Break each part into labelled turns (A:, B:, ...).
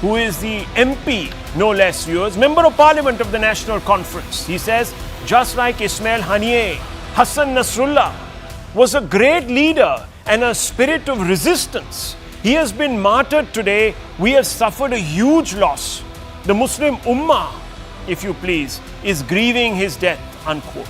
A: who is the MP, no less, viewers, Member of Parliament of the National Conference. He says, just like Ismail Haniyeh, Hassan Nasrallah was a great leader and a spirit of resistance. He has been martyred today. We have suffered a huge loss. The Muslim Ummah, if you please, is grieving his death, unquote.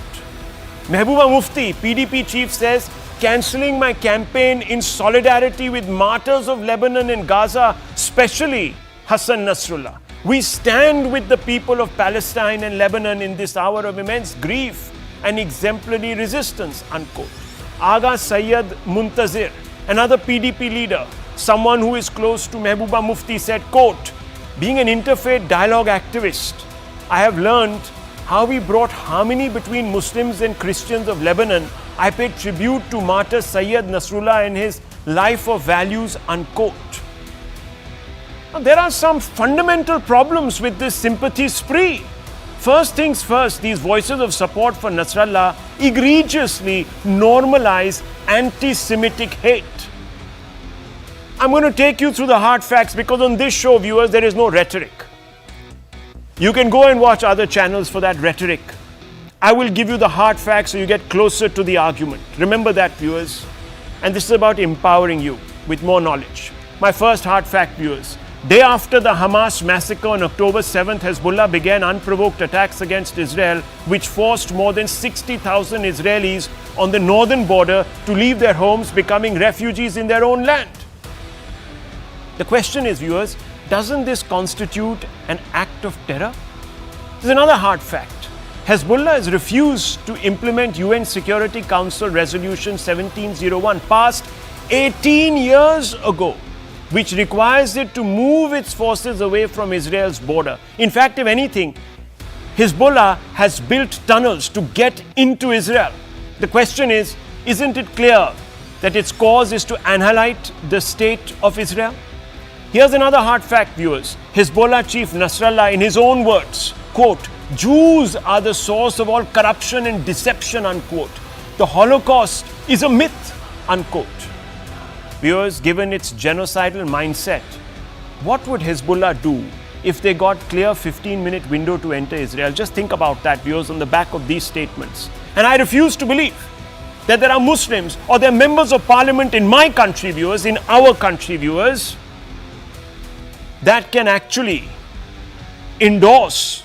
A: Mehbooba Mufti, PDP chief, says, cancelling my campaign in solidarity with martyrs of Lebanon and Gaza, especially Hassan Nasrallah. We stand with the people of Palestine and Lebanon in this hour of immense grief and exemplary resistance, unquote. Agha Sayyid Muntazir, another PDP leader, someone who is close to Mehbooba Mufti, said, quote, being an interfaith dialogue activist, I have learned how we brought harmony between Muslims and Christians of Lebanon. I pay tribute to martyr Sayyid Nasrallah and his life of values, unquote. Now, there are some fundamental problems with this sympathy spree. First things first, these voices of support for Nasrallah egregiously normalize anti-Semitic hate. I'm going to take you through the hard facts because on this show, viewers, there is no rhetoric. You can go and watch other channels for that rhetoric. I will give you the hard facts so you get closer to the argument. Remember that, viewers. And this is about empowering you with more knowledge. My first hard fact, viewers. Day after the Hamas massacre on October 7th, Hezbollah began unprovoked attacks against Israel, which forced more than 60,000 Israelis on the northern border to leave their homes, becoming refugees in their own land. The question is, viewers, doesn't this constitute an act of terror? There's another hard fact. Hezbollah has refused to implement UN Security Council Resolution 1701, passed 18 years ago, which requires it to move its forces away from Israel's border. In fact, if anything, Hezbollah has built tunnels to get into Israel. The question is, isn't it clear that its cause is to annihilate the state of Israel? Here's another hard fact, viewers. Hezbollah chief Nasrallah, in his own words, quote, Jews are the source of all corruption and deception, unquote. The Holocaust is a myth, unquote. Viewers, given its genocidal mindset, what would Hezbollah do if they got clear 15-minute window to enter Israel? Just think about that, viewers, on the back of these statements. And I refuse to believe that there are Muslims or there are members of parliament in my country, viewers, in our country, viewers, that can actually endorse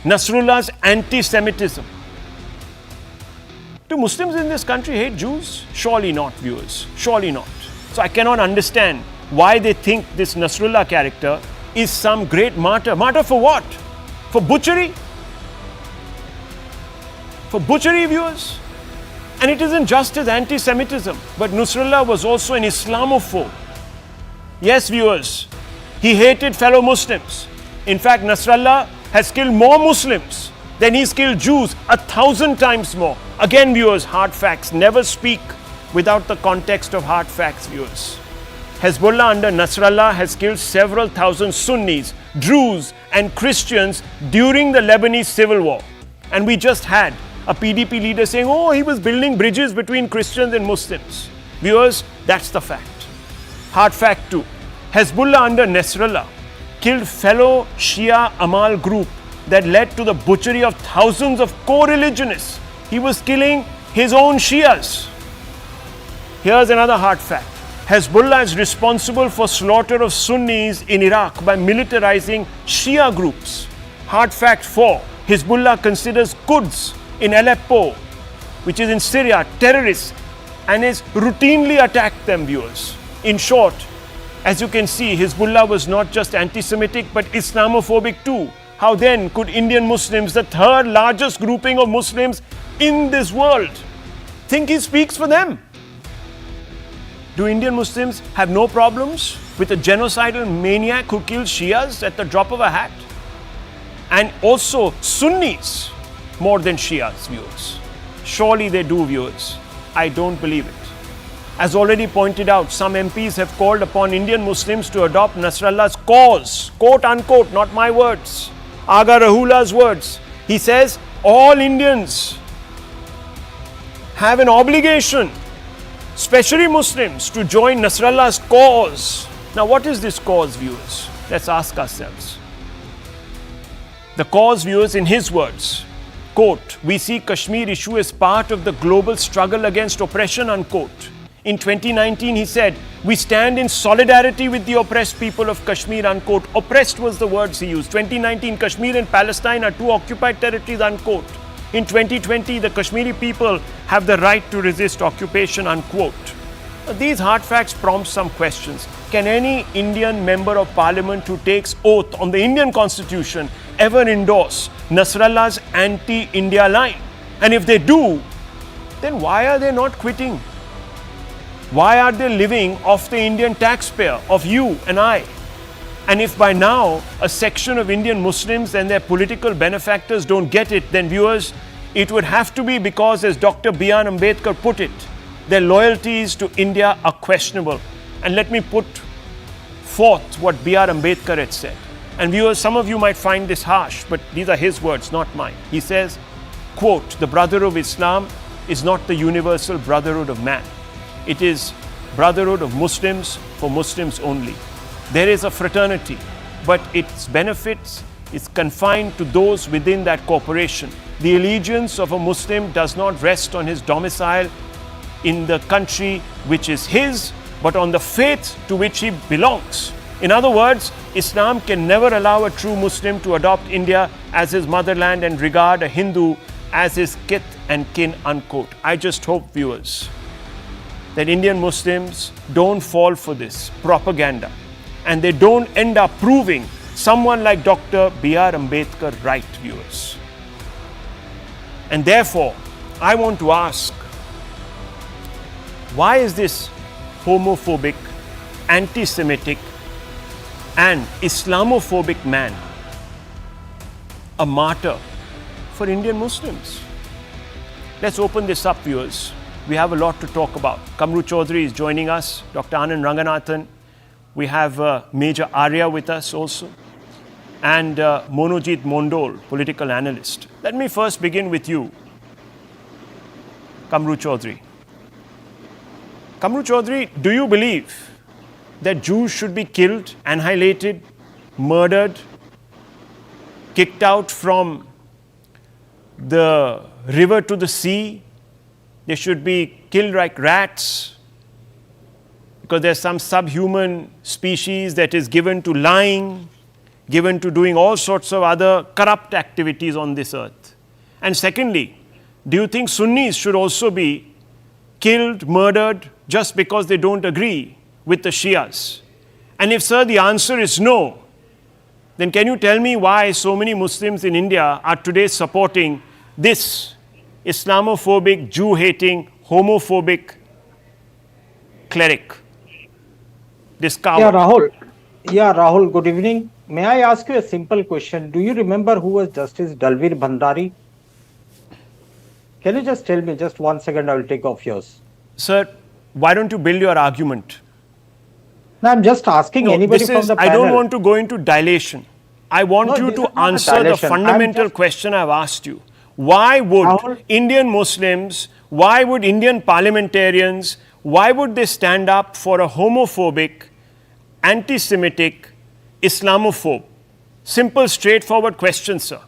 A: Nasrallah's anti-Semitism. Do Muslims in this country hate Jews? Surely not, viewers. Surely not. So I cannot understand why they think this Nasrallah character is some great martyr. Martyr for what? For butchery? For butchery, viewers? And it isn't just as anti-Semitism, but Nasrallah was also an Islamophobe. Yes, viewers, he hated fellow Muslims. In fact, Nasrallah has killed more Muslims than he's killed Jews, 1,000 times more. Again, viewers, hard facts. Never speak without the context of hard facts, viewers. Hezbollah under Nasrallah has killed several thousand Sunnis, Druze and Christians during the Lebanese civil war. And we just had a PDP leader saying, oh, he was building bridges between Christians and Muslims. Viewers, that's the fact. Hard fact 2. Hezbollah under Nasrallah killed fellow Shia Amal group that led to the butchery of thousands of co-religionists. He was killing his own Shias. Here's another hard fact. Hezbollah is responsible for slaughter of Sunnis in Iraq by militarizing Shia groups. Hard fact 4. Hezbollah considers Kurds in Aleppo, which is in Syria, terrorists, and has routinely attacked them, viewers. In short, as you can see, Hezbollah was not just anti-Semitic but Islamophobic too. How then could Indian Muslims, the third largest grouping of Muslims in this world, think he speaks for them? Do Indian Muslims have no problems with a genocidal maniac who kills Shias at the drop of a hat? And also Sunnis more than Shias, viewers. Surely they do, viewers. I don't believe it. As already pointed out, some MPs have called upon Indian Muslims to adopt Nasrallah's cause, quote unquote, not my words, Agha Rahula's words. He says, all Indians have an obligation, especially Muslims, to join Nasrallah's cause. Now, what is this cause, viewers? Let's ask ourselves. The cause, viewers, in his words, quote, "We see Kashmir issue as part of the global struggle against oppression," unquote. In 2019, he said, "We stand in solidarity with the oppressed people of Kashmir," unquote. Oppressed was the words he used. 2019, Kashmir and Palestine are two occupied territories, unquote. In 2020, the Kashmiri people have the right to resist occupation, unquote. These hard facts prompt some questions. Can any Indian member of parliament who takes oath on the Indian constitution ever endorse Nasrallah's anti-India line? And if they do, then why are they not quitting? Why are they living off the Indian taxpayer, of you and I? And if by now a section of Indian Muslims and their political benefactors don't get it, then viewers, it would have to be because, as Dr. B.R. Ambedkar put it, their loyalties to India are questionable. And let me put forth what B.R. Ambedkar had said. And viewers, some of you might find this harsh, but these are his words, not mine. He says, quote, "The brotherhood of Islam is not the universal brotherhood of man. It is brotherhood of Muslims for Muslims only. There is a fraternity, but its benefits is confined to those within that corporation. The allegiance of a Muslim does not rest on his domicile in the country which is his, but on the faith to which he belongs." In other words, Islam can never allow a true Muslim to adopt India as his motherland and regard a Hindu as his kith and kin, unquote. I just hope, viewers, that Indian Muslims don't fall for this propaganda and they don't end up proving someone like Dr. B.R. Ambedkar right, viewers. And therefore, I want to ask, why is this homophobic, anti-Semitic and Islamophobic man a martyr for Indian Muslims? Let's open this up, viewers. We have a lot to talk about. Kamru Chaudhary is joining us, Dr. Anand Ranganathan. We have Major Arya with us also, and Monojit Mondol, political analyst. Let me first begin with you, Kamru Chaudhary. Kamru Chaudhary, do you believe that Jews should be killed, annihilated, murdered, kicked out from the river to the sea? They should be killed like rats because there's some subhuman species that is given to lying, given to doing all sorts of other corrupt activities on this earth. And secondly, do you think Sunnis should also be killed, murdered just because they don't agree with the Shias? And if, sir, the answer is no, then can you tell me why so many Muslims in India are today supporting this Islamophobic, Jew-hating, homophobic cleric, this coward?
B: Rahul, good evening. May I ask you a simple question? Do you remember who was Justice Dalveer Bhandari? Can you just tell me, just 1 second, I will take off yours.
A: Sir, why don't you build your argument?
B: No, I'm just asking anybody from the panel.
A: I don't want to go into dilation. I want you to answer the fundamental question I've asked you. Why would Indian Muslims, why would Indian parliamentarians, why would they stand up for a homophobic, anti-Semitic, Islamophobe? Simple, straightforward question, sir.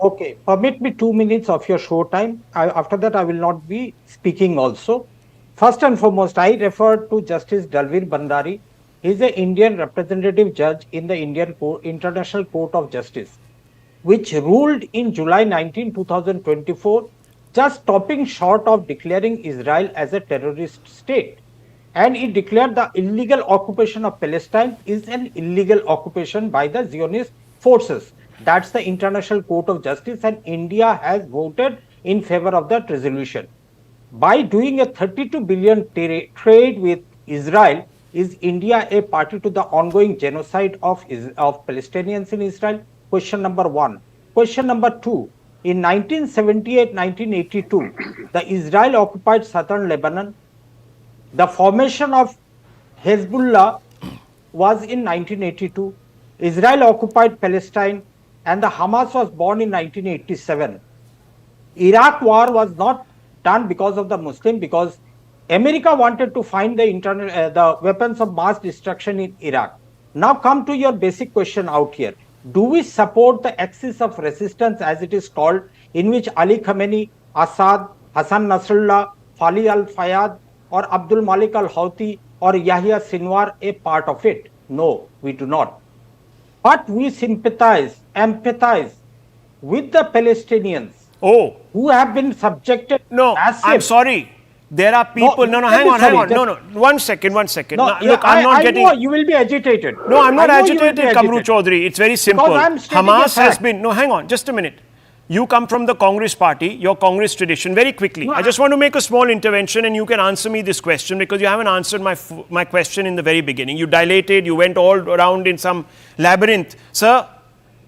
B: Okay, permit me 2 minutes of your show time. After that, I will not be speaking also. First and foremost, I refer to Justice Dalveer Bhandari. He is an Indian representative judge in the International Court of Justice, which ruled in July 19, 2024, just stopping short of declaring Israel as a terrorist state. And it declared the illegal occupation of Palestine is an illegal occupation by the Zionist forces. That's the International Court of Justice, and India has voted in favor of that resolution. By doing a 32 billion trade with Israel, is India a party to the ongoing genocide of Palestinians in Israel? Question number one. Question number two. In 1978-1982, the Israel occupied southern Lebanon. The formation of Hezbollah was in 1982. Israel occupied Palestine, and the Hamas was born in 1987. Iraq war was not done because of the Muslim, because America wanted to find the weapons of mass destruction in Iraq. Now come to your basic question out here. Do we support the axis of resistance as it is called, in which Ali Khamenei, Assad, Hassan Nasrallah, Fali al-Fayyad or Abdul Malik al-Houthi or Yahya Sinwar a part of it? No, we do not. But we sympathize, empathize with the Palestinians who have been subjected to massive...
A: I'm sorry. There are people... No, hang on. No, one second.
B: No,
A: look, I'm not getting...
B: I know you will be agitated.
A: No, I'm not agitated, Kamru Chaudhary. It's very simple. Hamas has been... No, hang on, just a minute. You come from the Congress party, your Congress tradition, very quickly. I just want to make a small intervention and you can answer me this question because you haven't answered my question in the very beginning. You dilated, you went all around in some labyrinth. Sir,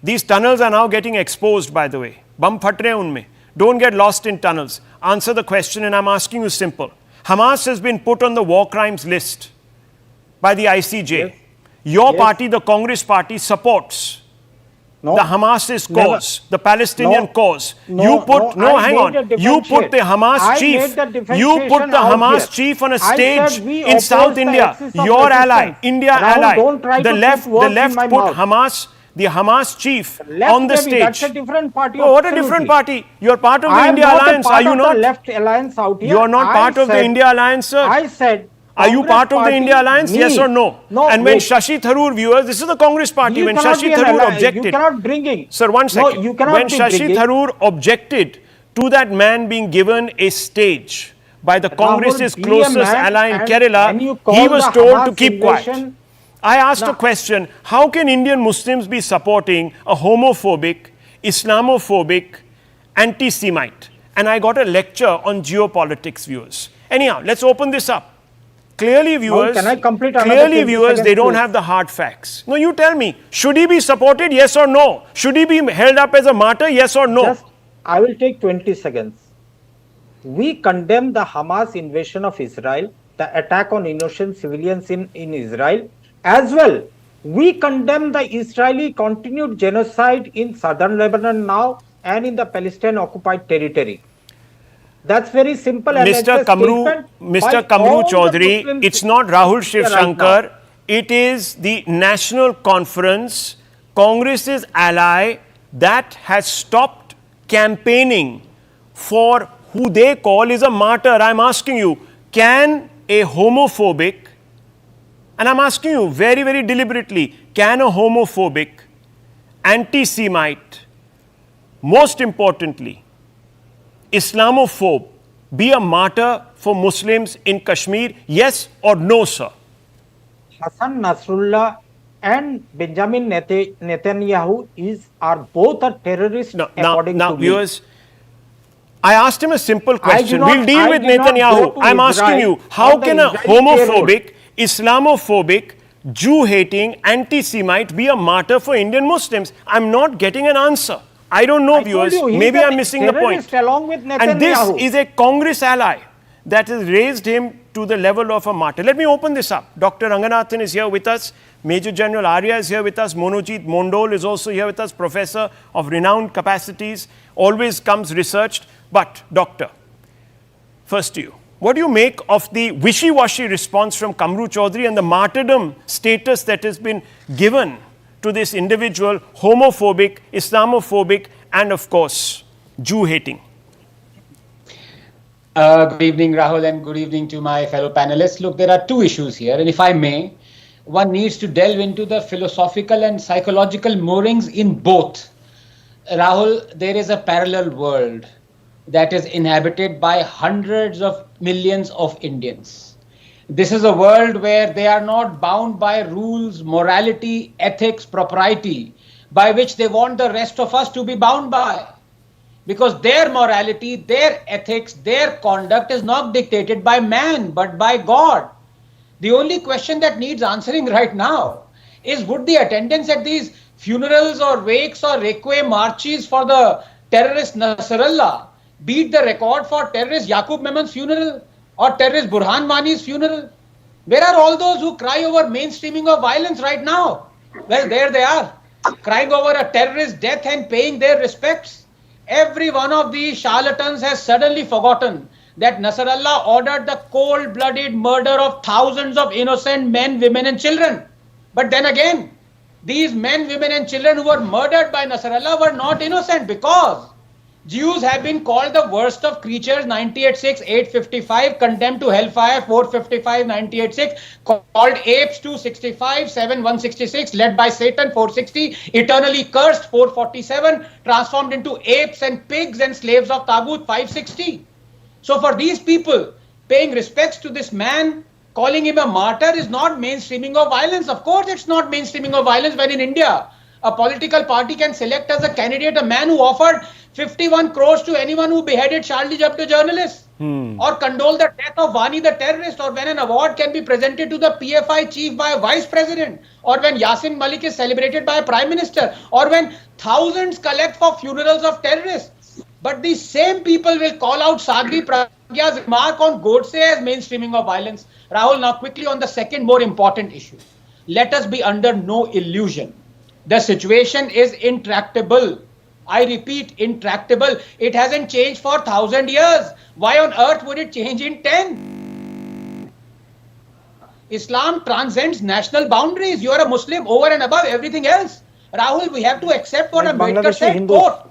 A: these tunnels are now getting exposed, by the way. Bum phat rahe unme. Don't get lost in tunnels. Answer the question, and I'm asking you simple. Hamas has been put on the war crimes list by the ICJ. Yes. Your party, the Congress party, supports the Hamas's cause, the Palestinian cause. You put the Hamas chief. You put the Hamas chief on a stage in South India. Your ally, India ally. The left put Hamas. The Hamas chief on the stage.
B: That's a different party.
A: Oh, what a different party. You're part of the India Alliance, are you not?
B: Left alliance out here.
A: You're not part of the India Alliance, sir?
B: I said...
A: Are you part of the India Alliance, yes or no?
B: No.
A: And when Shashi Tharoor, viewers, this is the Congress party. When Shashi Tharoor objected...
B: You cannot bring in...
A: Sir, one second.
B: No, you cannot
A: when Shashi Tharoor objected to that man being given a stage by the Congress's closest ally in Kerala, he was told to keep quiet. I asked a question, how can Indian Muslims be supporting a homophobic, Islamophobic, anti-Semite? And I got a lecture on geopolitics, viewers. Anyhow, let's open this up. Clearly, viewers, they don't have the hard facts. No, you tell me, should he be supported, yes or no? Should he be held up as a martyr, yes or no?
B: I will take 20 seconds. We condemn the Hamas invasion of Israel, the attack on innocent civilians in Israel. As well, we condemn the Israeli continued genocide in southern Lebanon now and in the Palestine-occupied territory. That's very simple.
A: Mr. Kamru Chaudhary, it's not Rahul Shiv Shankar. It is the National Conference, Congress's ally, that has stopped campaigning for who they call is a martyr. I'm asking you, can a homophobic, and I'm asking you very, very deliberately, can a homophobic, anti-Semite, most importantly, Islamophobe, be a martyr for Muslims in Kashmir, yes or no, sir?
B: Hassan Nasrallah and Benjamin Netanyahu are both terrorists according to me.
A: Viewers, I asked him a simple question. We'll deal with Netanyahu. I'm asking you, how can a homophobic, Islamophobic, Jew-hating, anti-Semite be a martyr for Indian Muslims? I'm not getting an answer. I don't know, viewers. Maybe I'm missing the point. And this is a Congress ally that has raised him to the level of a martyr. Let me open this up. Dr. Ranganathan is here with us. Major General Arya is here with us. Monojit Mondol is also here with us. Professor of renowned capacities. Always comes researched. But, Doctor, first to you. What do you make of the wishy-washy response from Kamru Chaudhary and the martyrdom status that has been given to this individual, homophobic, Islamophobic, and of course, Jew-hating?
C: Good evening, Rahul, and good evening to my fellow panelists. Look, there are two issues here, and if I may, one needs to delve into the philosophical and psychological moorings in both. Rahul, there is a parallel world that is inhabited by hundreds of millions of Indians. This is a world where they are not bound by rules, morality, ethics, propriety, by which they want the rest of us to be bound by. Because their morality, their ethics, their conduct is not dictated by man, but by God. The only question that needs answering right now is, would the attendance at these funerals or wakes or requiem marches for the terrorist Nasrallah beat the record for terrorist Yaqub Memon's funeral or terrorist Burhan Wani's funeral? Where are all those who cry over mainstreaming of violence right now? Well, there they are, crying over a terrorist death and paying their respects. Every one of these charlatans has suddenly forgotten that Nasrallah ordered the cold-blooded murder of thousands of innocent men, women and children. But then again, these men, women and children who were murdered by Nasrallah were not innocent, because Jews have been called the worst of creatures, 98.6, 855, condemned to hellfire, 455, 98.6, called apes, 265, 7, 166, led by Satan, 460, eternally cursed, 447, transformed into apes and pigs and slaves of Tagut, 560. So for these people, paying respects to this man, calling him a martyr is not mainstreaming of violence. Of course, it's not mainstreaming of violence when in India, a political party can select as a candidate a man who offered 51 crores to anyone who beheaded Charlie Hebdo journalists, or condole the death of Wani the terrorist, or when an award can be presented to the PFI chief by a vice president, or when Yasin Malik is celebrated by a prime minister, or when thousands collect for funerals of terrorists. But these same people will call out Sadhvi Pragya's remark on Godse as mainstreaming of violence. Rahul, now quickly on the second more important issue. Let us be under no illusion. The situation is intractable. I repeat, intractable. It hasn't changed for 1,000 years. Why on earth would it change in 10? Islam transcends national boundaries. You are a Muslim over and above everything else. Rahul, we have to accept what Ambedkar said. Quote,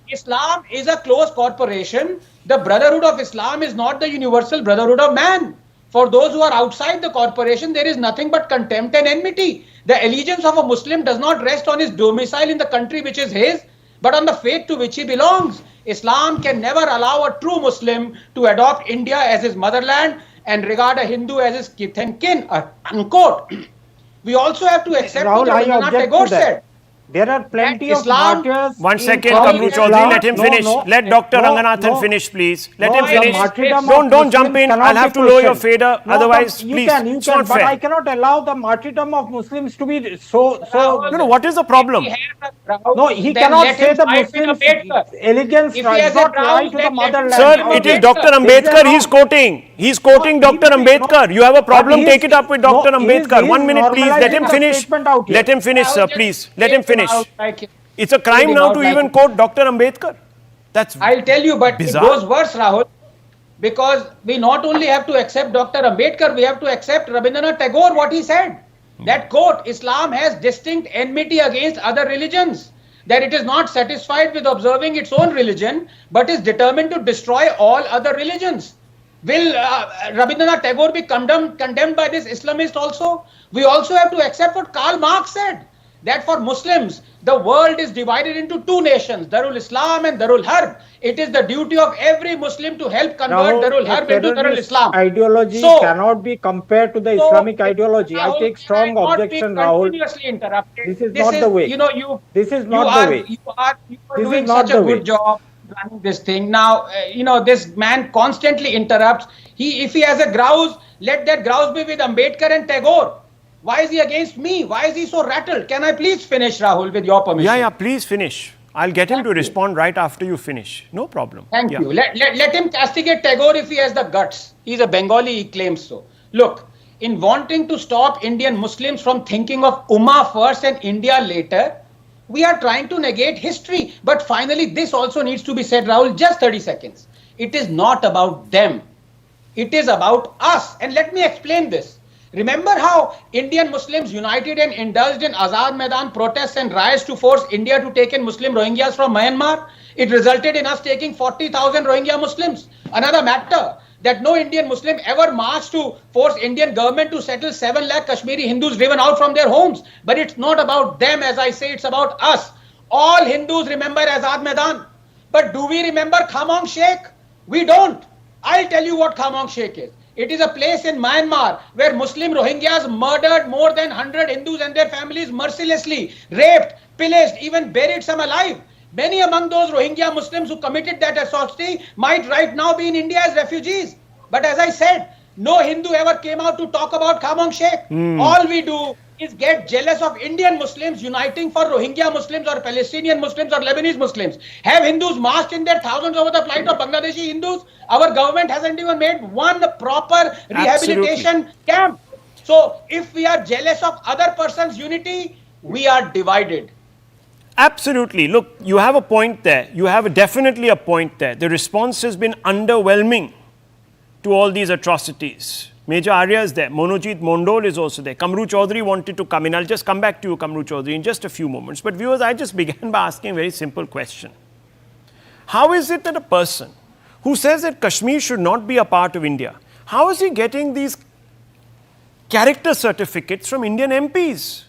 C: Islam is a closed corporation. The brotherhood of Islam is not the universal brotherhood of man. For those who are outside the corporation, there is nothing but contempt and enmity. The allegiance of a Muslim does not rest on his domicile in the country which is his, but on the faith to which he belongs. Islam can never allow a true Muslim to adopt India as his motherland and regard a Hindu as his kith and kin, unquote. We also have to accept what Rabindranath Tagore said.
B: There are plenty of martyrs.
A: One second, Kamru Chaudhary, let him finish. Let Dr. Ranganathan finish, please. Let him finish. Don't jump in. I'll have to lower your fader. Otherwise, please. It's not fair.
B: But I cannot allow the martyrdom of Muslims to be so.
A: No, what is the problem?
B: No, he cannot say the Muslims' elegance does not lie to the motherland.
A: Sir, it is Dr. Ambedkar he's quoting. He's quoting Dr. Ambedkar. You have a problem, take it up with Dr. Ambedkar. 1 minute, please. Let him finish. Let him finish, sir, please. Let him finish. It's a crime now to even quote Dr. Ambedkar. That's
C: I'll tell you, but
A: bizarre.
C: It goes worse, Rahul, because we not only have to accept Dr. Ambedkar, we have to accept Rabindranath Tagore, what he said. That quote, Islam has distinct enmity against other religions, that it is not satisfied with observing its own religion, but is determined to destroy all other religions. Will Rabindranath Tagore be condemned by this Islamist also? We also have to accept what Karl Marx said, that for Muslims, the world is divided into two nations, Darul Islam and Darul Harb. It is the duty of every Muslim to help convert Darul Harb into Darul Islam.
B: Ideology cannot be compared to the Islamic ideology. I take strong objection, Rahul. This is not the way. This is not the way.
C: You are doing such a good job running this thing. Now, this man constantly interrupts. If he has a grouse, let that grouse be with Ambedkar and Tagore. Why is he against me? Why is he so rattled? Can I please finish, Rahul, with your permission?
A: Yeah, please finish. I'll get him to respond right after you finish. No problem.
C: Thank you. Let him castigate Tagore if he has the guts. He's a Bengali, he claims so. Look, in wanting to stop Indian Muslims from thinking of Ummah first and India later, we are trying to negate history. But finally, this also needs to be said, Rahul, just 30 seconds. It is not about them. It is about us. And let me explain this. Remember how Indian Muslims united and indulged in Azad Maidan protests and riots to force India to take in Muslim Rohingyas from Myanmar? It resulted in us taking 40,000 Rohingya Muslims. Another matter, that no Indian Muslim ever marched to force Indian government to settle 7 lakh Kashmiri Hindus driven out from their homes. But it's not about them, as I say, it's about us. All Hindus remember Azad Maidan. But do we remember Khamong Sheikh? We don't. I'll tell you what Khamong Sheikh is. It is a place in Myanmar where Muslim Rohingyas murdered more than 100 Hindus and their families mercilessly, raped, pillaged, even buried some alive. Many among those Rohingya Muslims who committed that atrocity might right now be in India as refugees. But as I said, no Hindu ever came out to talk about Khamong Sheikh. All we do is get jealous of Indian Muslims uniting for Rohingya Muslims or Palestinian Muslims or Lebanese Muslims. Have Hindus marched in their thousands over the plight of Bangladeshi Hindus? Our government hasn't even made one proper rehabilitation camp. So if we are jealous of other person's unity, we are divided.
A: Absolutely. Look, you have a point there. You have definitely a point there. The response has been underwhelming to all these atrocities. Major Arya is there. Monojit Mondol is also there. Kamru Chaudhary wanted to come in. I'll just come back to you, Kamru Chaudhary, in just a few moments. But viewers, I just began by asking a very simple question. How is it that a person who says that Kashmir should not be a part of India, how is he getting these character certificates from Indian MPs?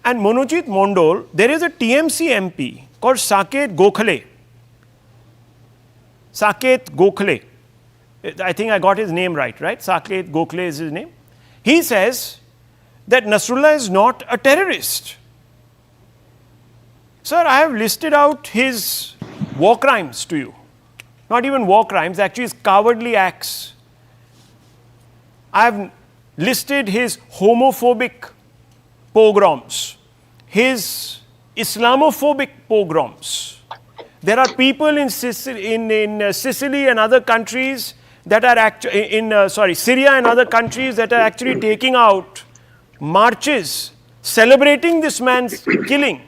A: And Monojit Mondol, there is a TMC MP called Saket Gokhale. Saket Gokhale. I think I got his name right? Saket Gokhale is his name. He says that Nasrallah is not a terrorist. Sir, I have listed out his war crimes to you. Not even war crimes, actually his cowardly acts. I have listed his homophobic pogroms, his Islamophobic pogroms. There are people in Sicily and other countries that are actually, Syria and other countries that are actually taking out marches celebrating this man's killing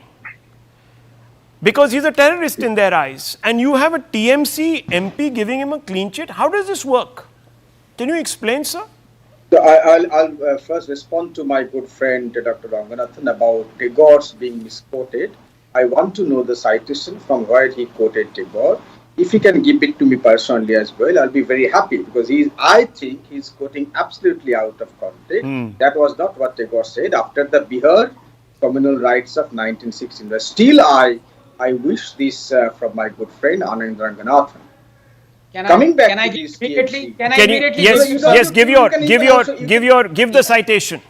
A: because he's a terrorist in their eyes. And you have a TMC MP giving him a clean chit. How does this work? Can you explain, sir?
D: So I'll first respond to my good friend Dr. Ranganathan about Tagore's being misquoted. I want to know the citation from where he quoted Tagore. If he can give it to me personally as well, I'll be very happy because I think he's quoting absolutely out of context. That was not what Tagore said after the Bihar communal rights of 1916. Still, I wish this from my good friend Anand Ranganathan. Can I
A: give the citation.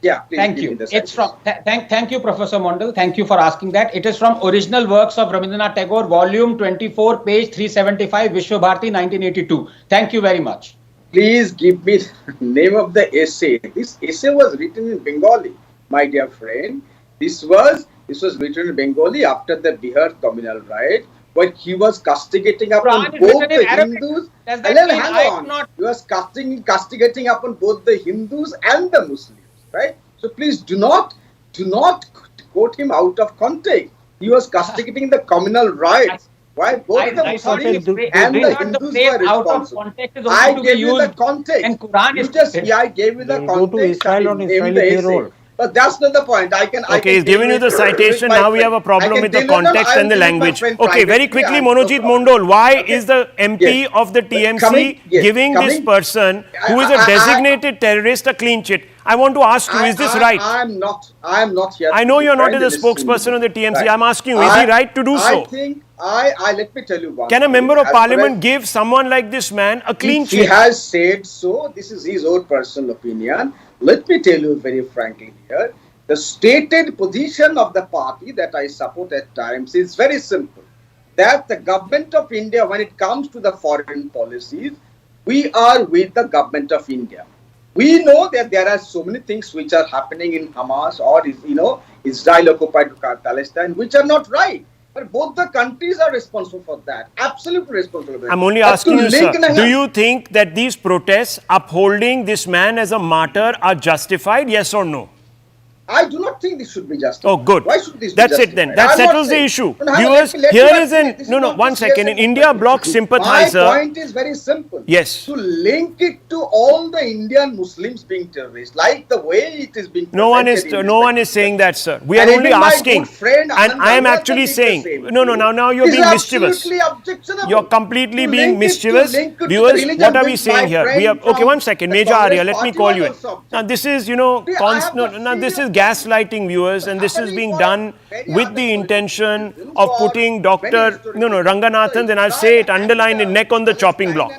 D: Yeah, please.
C: Thank you. It's from thank you, Professor Mondal. Thank you for asking that. It is from Original Works of Rabindranath Tagore, Volume 24, page 375, Vishwabharati, 1982. Thank you very much.
D: Please give me the name of the essay. This essay was written in Bengali, my dear friend. This was written in Bengali after the Bihar communal riot, when he was castigating upon both the Hindus. He was castigating upon both the Hindus and the Muslims. Right? So please do not quote him out of context. He was castigating the communal riots. Why both the Muslims and the Hindus were responsible. I gave you the context. I gave you the context. But that's not the point.
A: Okay, he's giving you the citation. Now we have a problem with the context and the language. Okay, very quickly, Monojit Mondol, why is the MP of the TMC giving this person who is a designated terrorist a clean chit? I want to ask you, is this right?
D: I am not here.
A: I know you're not the spokesperson of the TMC. Right. I'm asking you, is he right to do so?
D: Let me tell you one.
A: Can a member of parliament give someone like this man a clean chit?
D: He has said so. This is his own personal opinion. Let me tell you very frankly here, the stated position of the party that I support at times is very simple. That the government of India, when it comes to the foreign policies, we are with the government of India. We know that there are so many things which are happening in Hamas or Israel-occupied Palestine which are not right. But both the countries are responsible for that. Absolutely responsible for that.
A: I'm only asking you, sir, do you think that these protests upholding this man as a martyr are justified? Yes or no?
D: I do not think this should be justified.
A: Oh, good.
D: Why should this
A: That's
D: be
A: it then. That settles the issue. Viewers, one second. An India bloc sympathizer.
D: My point is very simple.
A: Yes.
D: To link it to all the Indian Muslims being terrorists, like the way it is being.
A: No one is saying that, sir. We are only asking. And I am actually saying, now you're being mischievous. You're completely being mischievous. Viewers, what are we saying here? Okay, one second. Major Arya, let me call you in. Now this is, this is gaslighting, viewers, and this is being done with the intention of putting Ranganathan, and I'll say it, underline it, neck on the chopping block.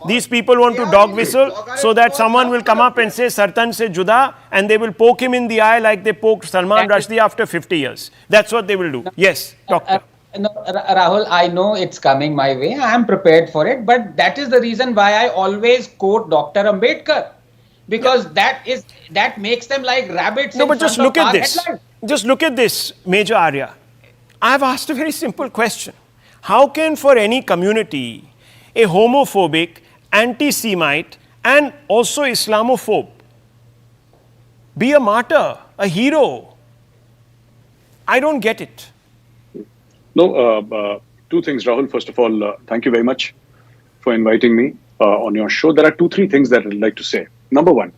A: These people want to dog whistle so that someone will come up and say Sartan se juda, and they will poke him in the eye like they poked Salman Rushdie after 50 years. That's what they will do. Yes, doctor.
C: Rahul, I know it's coming my way. I am prepared for it, but that is the reason why I always quote Dr. Ambedkar. Because that makes them like rabbits.
A: No, but just look at this. Just look at this, Major Arya. I have asked a very simple question. How can for any community a homophobic, anti-Semite and also Islamophobe be a martyr, a hero? I don't get it.
E: No, two things, Rahul. First of all, thank you very much for inviting me on your show. There are 2-3 things that I'd like to say. Number one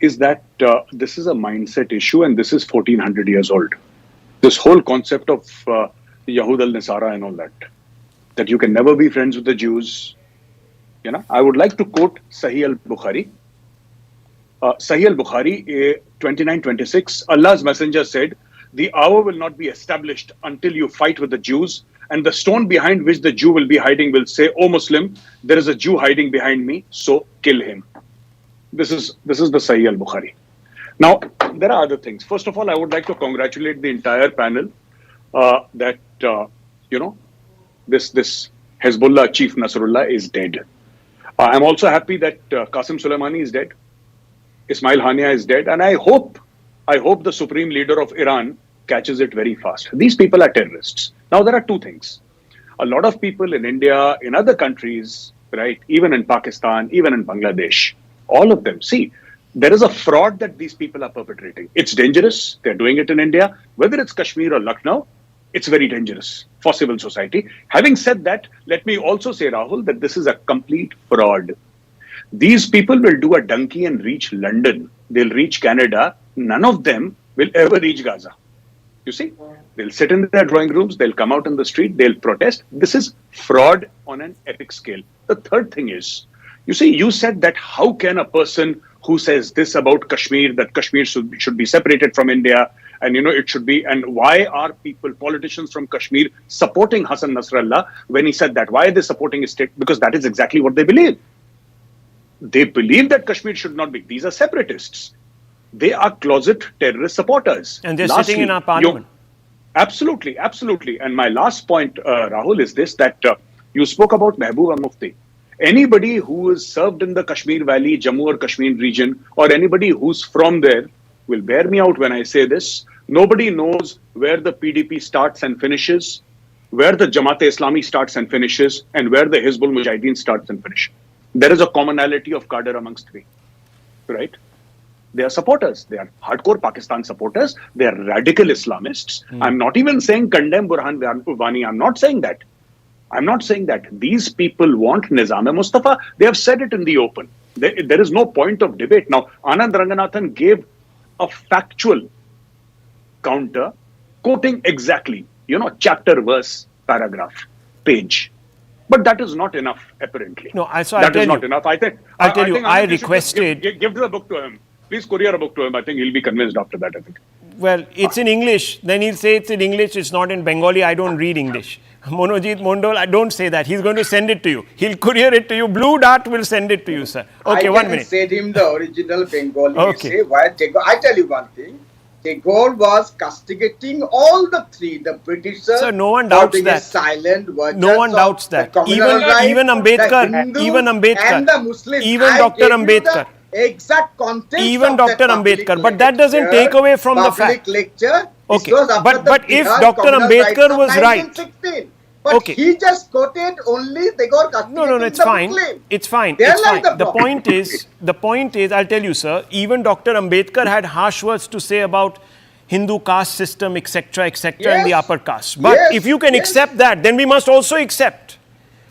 E: is that this is a mindset issue, and this is 1400 years old. This whole concept of Yahud al-Nasara and all that you can never be friends with the Jews. You know, I would like to quote Sahih al-Bukhari. Sahih al-Bukhari, 29:26, Allah's Messenger said, "The hour will not be established until you fight with the Jews, and the stone behind which the Jew will be hiding will say, 'O Muslim, there is a Jew hiding behind me, so kill him.'" This is the Sahih al-Bukhari. Now, there are other things. First of all, I would like to congratulate the entire panel that, this Hezbollah chief Nasrallah is dead. I'm also happy that Qasem Soleimani is dead. Ismail Haniya is dead. And I hope the supreme leader of Iran catches it very fast. These people are terrorists. Now, there are two things. A lot of people in India, in other countries, right, even in Pakistan, even in Bangladesh, all of them, see, there is a fraud that these people are perpetrating. It's dangerous. They're doing it in India. Whether it's Kashmir or Lucknow, it's very dangerous for civil society. Having said that, let me also say, Rahul, that this is a complete fraud. These people will do a donkey and reach London. They'll reach Canada. None of them will ever reach Gaza. You see, they'll sit in their drawing rooms. They'll come out in the street. They'll protest. This is fraud on an epic scale. The third thing is, you see, you said that how can a person who says this about Kashmir, that Kashmir should be separated from India, and it should be, and why are politicians from Kashmir supporting Hassan Nasrallah when he said that? Why are they supporting his state? Because that is exactly what they believe. They believe that Kashmir should not be. These are separatists. They are closet terrorist supporters.
A: And they're sitting in our parliament.
E: Absolutely, absolutely. And my last point, Rahul, is this, that you spoke about Mehbooba Mufti. Anybody who is served in the Kashmir Valley, Jammu or Kashmir region, or anybody who's from there will bear me out when I say this. Nobody knows where the PDP starts and finishes, where the Jamaat-e-Islami starts and finishes, and where the Hizbul Mujahideen starts and finishes. There is a commonality of cadre amongst three, right? They are supporters. They are hardcore Pakistan supporters. They are radical Islamists. I'm not even saying condemn Burhan Wani. I'm not saying that. I'm not saying that. These people want Nizam-e-Mustafa. They have said it in the open. There is no point of debate. Now, Anand Ranganathan gave a factual counter, quoting exactly, chapter, verse, paragraph, page. But that is not enough, apparently.
A: No,
E: that is not enough.
A: I requested...
E: Give the book to him. Please courier a book to him. I think he'll be convinced after that, I think.
A: Well, it's in English. Then he'll say it's in English. It's not in Bengali. I don't read English. Monojit Mondol, I don't say that. He's going to send it to you. He'll courier it to you. Blue Dart will send it to you, sir. Okay, 1 minute.
D: I said him the original Bengali
A: okay.
D: essay. I tell you one thing. Tagore was castigating all the three, the Britishers,
A: sir, no one doubts that.
D: Silent
A: no one doubts that. Even Ambedkar, even Ambedkar,
D: and the Muslims,
A: even Dr. Ambedkar.
D: Exact context
A: even
D: of
A: Dr. Ambedkar, but that doesn't take away from the fact.
D: Lecture,
A: okay, but if Dr. Ambedkar was right,
D: but
A: okay,
D: he just quoted only Tagore.
A: No, it's fine. It's fine. It's fine. The point is, I'll tell you, sir. Even Dr. Ambedkar had harsh words to say about Hindu caste system, etc., etc., and the upper caste. But if you can accept that, then we must also accept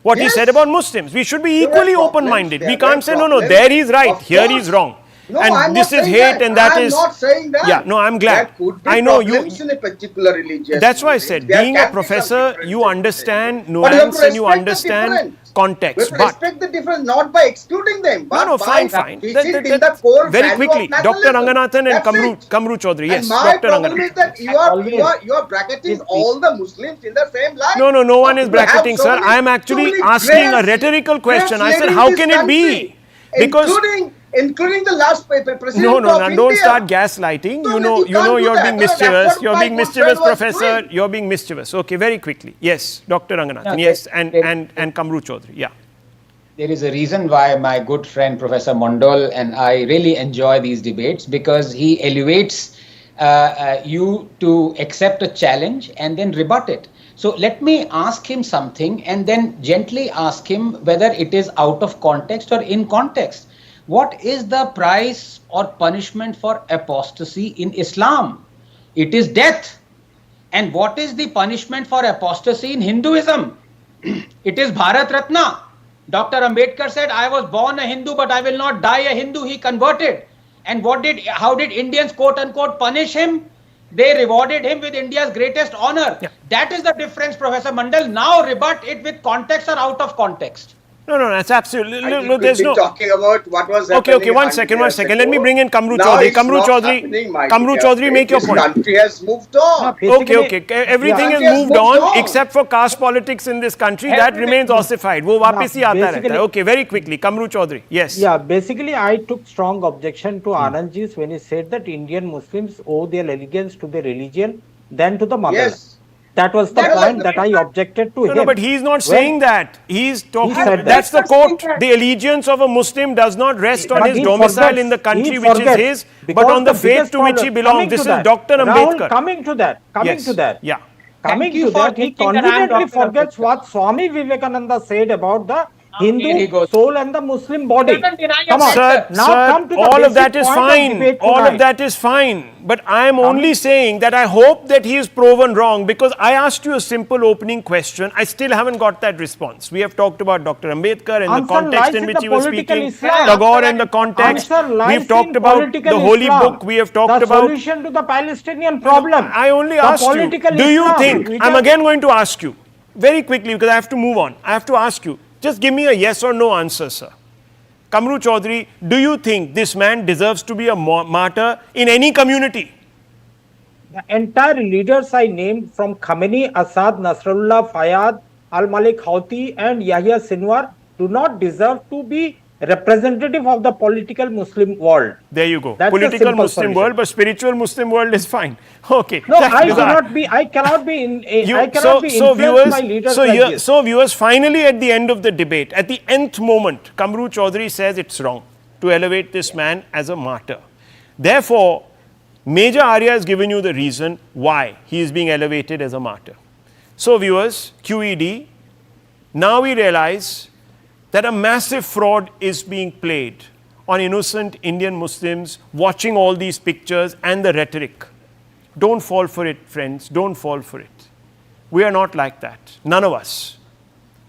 A: what he said about Muslims. We should be equally open-minded. We can't say, no, there he's right, here he's wrong.
D: No,
A: and this is hate and that is...
D: I'm not saying that.
A: Yeah, no, I'm glad.
D: There could be
A: I know you...
D: in a particular religion.
A: That's why I said, being a professor, you understand nuance and you understand context.
D: But respect the difference, not by excluding them. But
A: no, fine. Very quickly, Dr. Ranganathan and Kamru Chaudhary. Yes, Dr.
D: Ranganathan. My problem is that you are bracketing all the Muslims in the same line.
A: No one is bracketing, sir. I am actually asking a rhetorical question. I said, how can it be? Because...
D: Including the last president of India.
A: No, don't start gaslighting.
D: So
A: you're being mischievous. You're being mischievous, Professor. You're being mischievous. Okay, very quickly. Yes, Dr. Ranganathan. No, yes, and Kamru Chaudhary. Yeah.
C: There is a reason why my good friend Professor Mondol and I really enjoy these debates, because he elevates you to accept a challenge and then rebut it. So let me ask him something and then gently ask him whether it is out of context or in context. What is the price or punishment for apostasy in Islam? It is death. And what is the punishment for apostasy in Hinduism? It is Bharat Ratna. Dr. Ambedkar said, I was born a Hindu, but I will not die a Hindu. He converted. And how did Indians, quote unquote, punish him? They rewarded him with India's greatest honor.
A: Yeah.
C: That is the difference, Professor Mandal. Now rebut it with context or out of context.
A: No, that's absolutely.
D: I think
A: No, there's
D: we've been
A: no.
D: talking about what was happening.
A: Okay, one second. Let me bring in Kamru
D: Now
A: Chaudhary.
D: it's
A: Kamru
D: not
A: Chaudhary,
D: happening, my
A: Kamru
D: dear
A: Chaudhary,
D: friend.
A: make your
D: This
A: point.
D: country has moved on.
A: Okay. Everything has moved on except for caste politics in this country. That remains ossified. वो वापस ही आता रहता है. Okay, very quickly, Kamru Chaudhary. Yes.
B: Yeah, basically, I took strong objection to Anandji's when he said that Indian Muslims owe their allegiance to their religion than to the motherland.
D: Yes.
B: That was the point that I objected to him.
A: No, but he's not saying that. He's talking.
B: said
A: That's
B: that.
A: the quote. The allegiance of a Muslim does not rest on
B: But
A: his
B: he
A: domicile
B: forgets.
A: in the country
B: He
A: which is
B: forgets.
A: his, but
B: Because
A: on the
B: the
A: faith
B: biggest
A: to which he
B: problem-
A: belongs.
B: coming
A: This
B: to
A: is
B: that,
A: Dr.
B: Rahul,
A: Ambedkar.
B: coming to that.
A: Yeah.
B: Coming
C: Thank you
B: to
C: for
B: that, he
C: thinking that I am
B: confidently
C: Dr.
B: forgets
C: Ambedkar.
B: what Swami Vivekananda said about the
C: here he
B: Hindu
C: goes.
B: soul and the Muslim body.
C: He doesn't deny
B: Come on.
C: Ambedkar.
A: Sir,
B: Now come to the
A: all of
B: basic
A: that is
B: point of
A: fine.
B: debate
A: All of
B: tonight.
A: that is fine. But I am only saying that I hope that he is proven wrong, because I asked you a simple opening question. I still haven't got that response. We have talked about Dr. Ambedkar and the
B: Answer
A: context
B: lies
A: in
B: in
A: which
B: the
A: he was
B: political
A: speaking,
B: Islam.
A: Tagore and the context.
B: Answer lies
A: We've talked
B: in
A: about
B: political
A: the Holy
B: Islam.
A: Book. We have talked
B: the
A: about.
B: solution to the Palestinian problem.
A: I only
B: The
A: asked you,
B: political
A: do you
B: Islam,
A: think,
B: which
A: I'm
B: are-
A: again going to ask you, very quickly because I have to move on. I have to ask you, just give me a yes or no answer, sir. Kamru Chaudhary, do you think this man deserves to be a martyr in any community?
B: The entire leaders I named from Khamenei, Assad, Nasrallah, Fayyad, Al-Malik Houthi and Yahya Sinwar do not deserve to be representative of the political Muslim world.
A: There you go.
B: That's a
A: Political
B: simple
A: Muslim
B: solution.
A: world, but spiritual Muslim world is fine. Okay.
B: No,
A: That's
B: I
A: bizarre.
B: cannot be. I cannot be in.
A: You-
B: I cannot be
A: so
B: influenced
A: viewers,
B: by leaders
A: so,
B: like
A: here-
B: this.
A: so viewers, finally at the end of the debate, at the nth moment, Kamru Chaudhary says it's wrong to elevate this man as a martyr. Therefore, Major Arya has given you the reason why he is being elevated as a martyr. So viewers, QED, now we realize that a massive fraud is being played on innocent Indian Muslims watching all these pictures and the rhetoric. Don't fall for it, friends. Don't fall for it. We are not like that. None of us.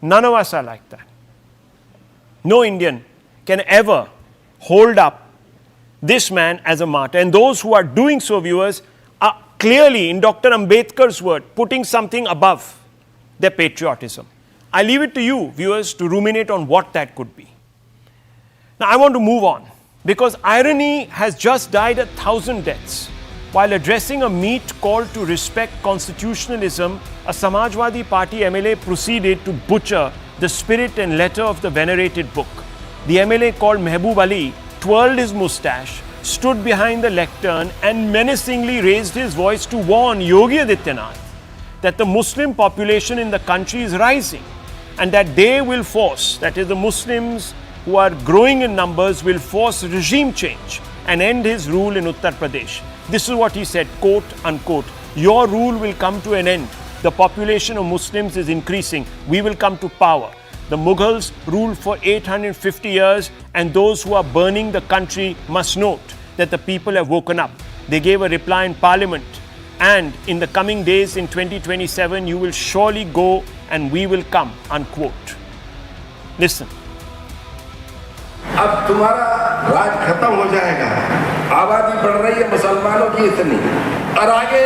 A: None of us are like that. No Indian can ever hold up this man as a martyr. And those who are doing so, viewers, are clearly, in Dr. Ambedkar's word, putting something above their patriotism. I leave it to you, viewers, to ruminate on what that could be. Now, I want to move on, because irony has just died 1,000 deaths. While addressing a meet call to respect constitutionalism, a Samajwadi Party MLA proceeded to butcher the spirit and letter of the venerated book. The MLA, called Mehboob Ali, twirled his moustache, stood behind the lectern and menacingly raised his voice to warn Yogi Adityanath that the Muslim population in the country is rising and that they will force, that is the Muslims who are growing in numbers, will force regime change and end his rule in Uttar Pradesh. This is what he said, quote unquote, "Your rule will come to an end. The population of Muslims is increasing. We will come to power. The Mughals ruled for 850 years, and those who are burning the country must note that the people have woken up." They gave a reply in Parliament, and in the coming days in 2027, you will surely go and we will come, unquote. Listen.
F: अब तुम्हारा राज खत्म हो जाएगा, आबादी बढ़ रही है मुसलमानों की इतनी, और आगे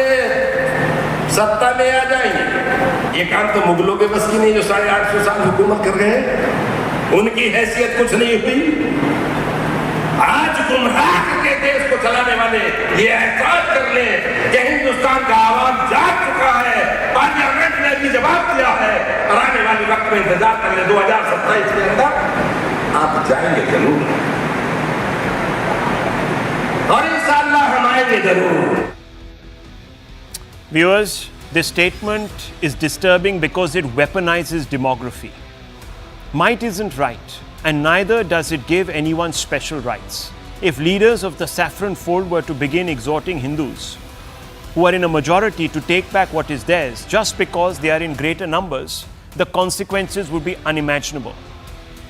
F: सत्ता में आ जाएंगे। ये काम तो मुगलों के बस की नहीं, जो 850 साल हुकूमत कर गए, उनकी हैसियत कुछ नहीं हुई। आज गुमराह करके देश को चलाने वाले ये एहसास कर ले कि हिंदुस्तान का आवाज जाग चुका है, पार्लियामेंट ने भी जवाब दिया है, और आने वाले वक्त में इंतजार कर ले, 2027 के अंदर आप जाएंगे जरूर, और इंशाअल्लाह हम आएंगे जरूर।
A: Viewers, this statement is disturbing because it weaponizes demography. Might isn't right, and neither does it give anyone special rights. If leaders of the saffron fold were to begin exhorting Hindus, who are in a majority, to take back what is theirs just because they are in greater numbers, the consequences would be unimaginable.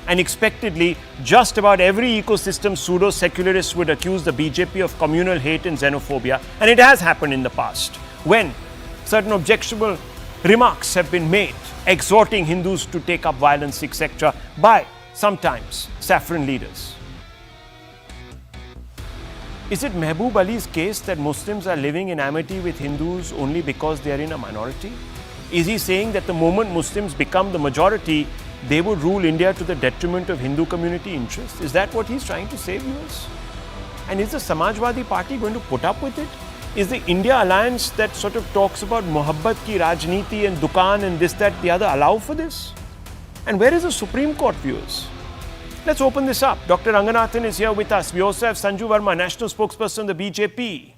A: Unexpectedly, just about every ecosystem pseudo-secularist would accuse the BJP of communal hate and xenophobia, and it has happened in the past, when certain objectionable remarks have been made, exhorting Hindus to take up violence, etc., by sometimes saffron leaders. Is it Mehboob Ali's case that Muslims are living in amity with Hindus only because they are in a minority? Is he saying that the moment Muslims become the majority, they would rule India to the detriment of Hindu community interests? Is that what he's trying to say, viewers? And is the Samajwadi Party going to put up with it? Is the India alliance that sort of talks about Mohabbat ki Rajniti and Dukan and this, that, the other allow for this? And where is the Supreme Court, viewers? Let's open this up. Dr. Ranganathan is here with us. We also have Sanju Verma, national spokesperson of the BJP.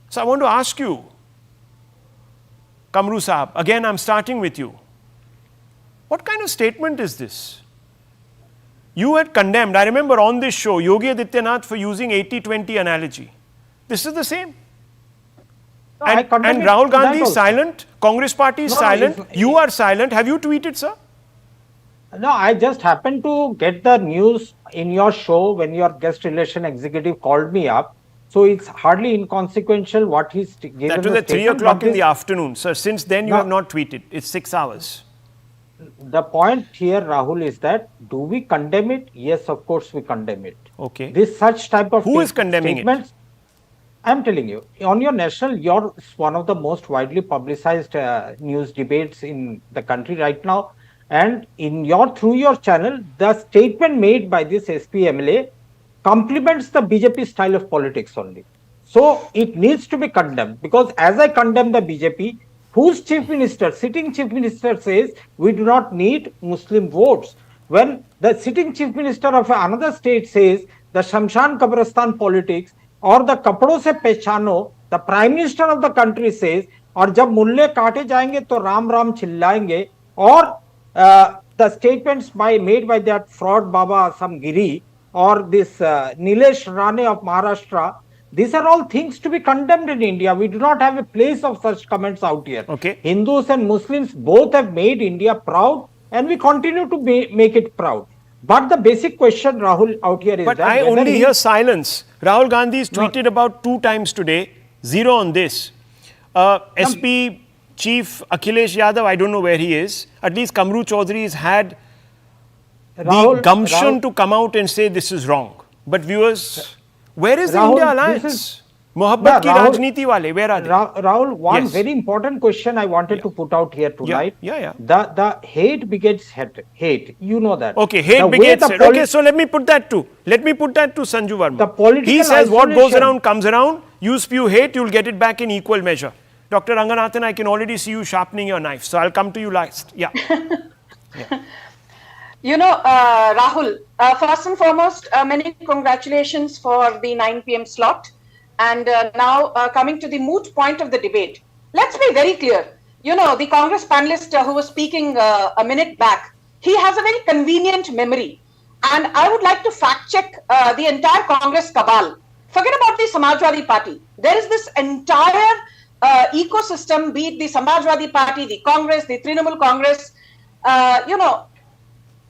A: So I want to ask you, Kamru Sahab, again I'm starting with you. What kind of statement is this? You had condemned, I remember on this show, Yogi Adityanath for using 80-20 analogy. This is the same.
B: No,
A: and Rahul Gandhi is silent, Congress party is silent, you are silent. Have you tweeted, sir?
B: No, I just happened to get the news in your show when your guest relation executive called me up. So it's hardly inconsequential what he's given.
A: That was at 3 o'clock in the afternoon, sir. Since then you have not tweeted. It's 6 hours.
B: The point here, Rahul, is that do we condemn it? Yes, of course we condemn it.
A: Okay.
B: This such type of
A: Who is condemning it?
B: I'm telling you, on your national, you're one of the most widely publicized news debates in the country right now. And through your channel, the statement made by this SP MLA complements the BJP style of politics only. So it needs to be condemned, because as I condemn the BJP, whose chief minister, sitting chief minister says we do not need Muslim votes, when the sitting chief minister of another state says the Shamshan Kabristan politics or the Kapdo se pehchano, the prime minister of the country says, और जब मुल्ले काटे जाएंगे तो Ram Ram चिल्लाएंगे, or the statements made by that fraud Baba Samgiri or this Nilesh Rane of Maharashtra, these are all things to be condemned in India. We do not have a place of such comments out here.
A: Okay.
B: Hindus and Muslims both have made India proud, and we continue to make it proud. But the basic question, Rahul, out here is
A: but
B: that...
A: I only hear silence. Rahul Gandhi has tweeted about 2 times today, 0 on this. SP Chief Akhilesh Yadav, I don't know where he is. At least Kamru Chaudhary has had the gumption to come out and say this is wrong. But viewers, where is the India alliance? Mohabbat ki Rajniti wale, where are they?
B: Rahul, one very important question I wanted to put out here tonight. The hate begets hate. You know that.
A: Okay, hate begets hate. Okay, so let me put that to Sanju Verma. He says what goes around comes around. You spew hate, you'll get it back in equal measure. Dr. Ranganathan, I can already see you sharpening your knife. So I'll come to you last. Yeah.
G: You know, Rahul, first and foremost, many congratulations for the 9 p.m. slot. And now coming to the moot point of the debate, let's be very clear. You know, the Congress panelist who was speaking a minute back, he has a very convenient memory. And I would like to fact check the entire Congress cabal. Forget about the Samajwadi Party. There is this entire ecosystem, be it the Samajwadi Party, the Congress, the Trinamool Congress, you know,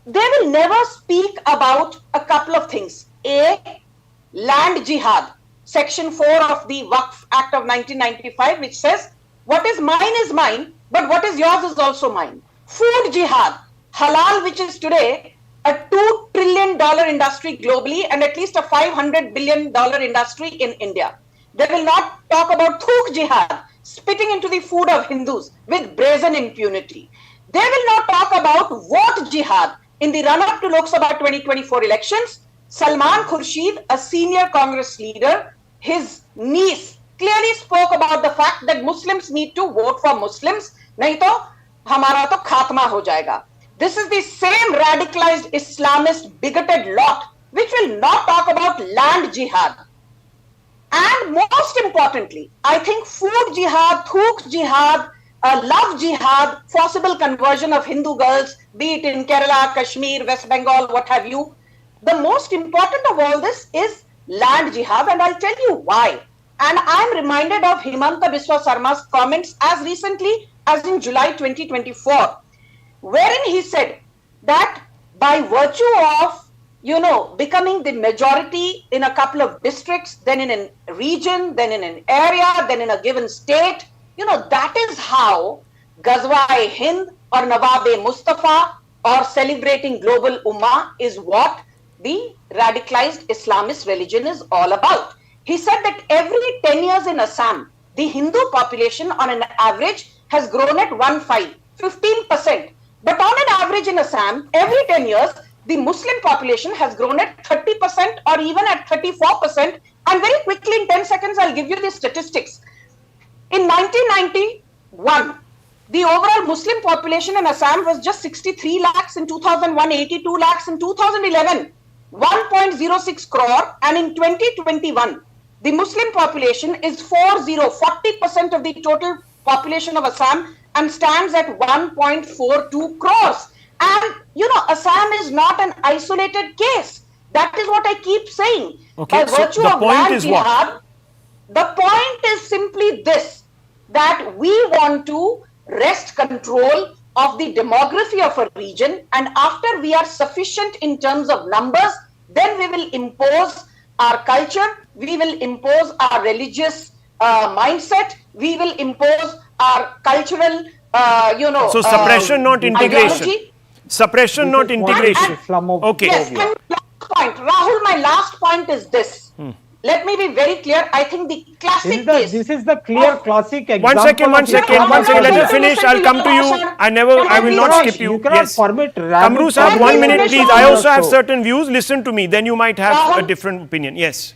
G: they will never speak about a couple of things. A, land jihad. Section 4 of the Waqf Act of 1995, which says, what is mine, but what is yours is also mine. Food jihad, halal, which is today a $2 trillion industry globally and at least a $500 billion industry in India. They will not talk about thuk jihad, spitting into the food of Hindus with brazen impunity. They will not talk about vote jihad. In the run-up to Lok Sabha 2024 elections, Salman Khurshid, a senior Congress leader, his niece clearly spoke about the fact that Muslims need to vote for Muslims, nahi to hamara to khatma ho jayega. This is the same radicalized Islamist bigoted lot which will not talk about land jihad. And most importantly, I think food jihad, thuk jihad, love jihad, forcible conversion of Hindu girls, be it in Kerala, Kashmir, West Bengal, what have you. The most important of all this is land jihad, and I'll tell you why. And I'm reminded of Himanta Biswa Sarma's comments as recently as in July 2024, wherein he said that by virtue of, you know, becoming the majority in a couple of districts, then in a region, then in an area, then in a given state, you know, that is how Ghazwa-e-Hind or Nawab-e-Mustafa or celebrating global ummah is what the radicalized Islamist religion is all about. He said that every 10 years in Assam, the Hindu population on an average has grown at 15%. But on an average in Assam, every 10 years, the Muslim population has grown at 30% or even at 34%. And very quickly, in 10 seconds, I'll give you the statistics. In 1991, the overall Muslim population in Assam was just 63 lakhs in 2001, 82 lakhs in 2011, 1.06 crore, and in 2021, the Muslim population is 40% of the total population of Assam and stands at 1.42 crores. And, Assam is not an isolated case. That is what I keep saying.
A: Okay,
G: By virtue
A: the
G: of
A: point
G: land
A: is
G: jihad,
A: what?
G: the point is simply this, that we want to wrest control of the demography of a region, and after we are sufficient in terms of numbers, then we will impose our culture, we will impose our religious mindset, we will impose our cultural,
A: So suppression, not integration.
G: ideology.
A: Suppression, not integration. Okay.
G: Yes, and last point, Rahul, my last point is this. Let me be very clear. I think the classic case.
B: This is the clear classic example.
A: One second. Let me finish. I'll come to you. I will not skip you.
B: You cannot permit
A: Kamru sahab, 1 minute, please. I also have certain views. Listen to me. Then you might have a different opinion. Yes.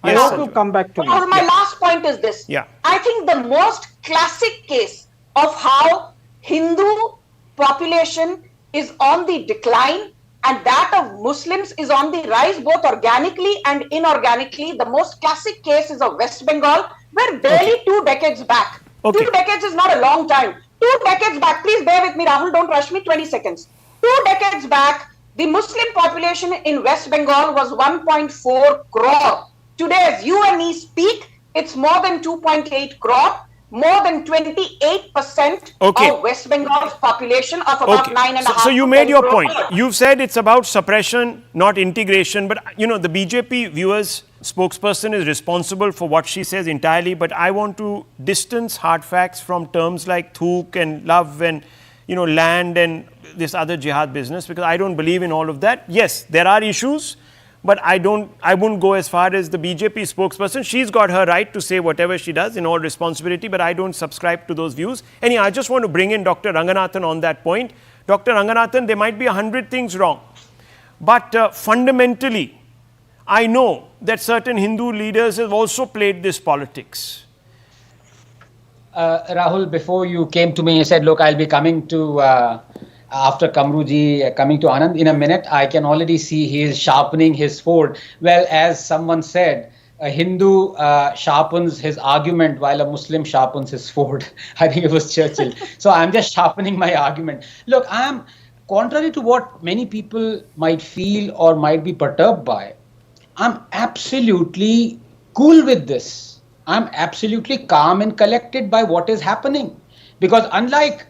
B: I have to come back to
G: Rahul, my last point is this.
A: Yeah.
G: I think the most classic case of how Hindu population is on the decline and that of Muslims is on the rise, both organically and inorganically. The most classic case is of West Bengal, where barely 2 decades back. 2 decades is not a long time. 2 decades back, please bear with me, Rahul, don't rush me, 20 seconds. 2 decades back, the Muslim population in West Bengal was 1.4 crore. Today, as you and me speak, it's more than 2.8 crore. More than 28% of West Bengal's population of about 9.5.
A: So you made your point. You've said it's about suppression, not integration. But, the BJP viewers spokesperson is responsible for what she says entirely. But I want to distance hard facts from terms like thuk and love and, land and this other jihad business, because I don't believe in all of that. Yes, there are issues. But I wouldn't go as far as the BJP spokesperson. She's got her right to say whatever she does in all responsibility, but I don't subscribe to those views. Anyhow, I just want to bring in Dr. Ranganathan on that point. Dr. Ranganathan, there might be 100 things wrong. But fundamentally, I know that certain Hindu leaders have also played this politics.
C: Rahul, before you came to me, you said, look, I'll be coming to... after Kamruji coming to Anand in a minute, I can already see he is sharpening his sword. Well, as someone said, a Hindu sharpens his argument while a Muslim sharpens his sword. I think it was Churchill. So I'm just sharpening my argument. Look, I'm contrary to what many people might feel or might be perturbed by. I'm absolutely cool with this. I'm absolutely calm and collected by what is happening. Because unlike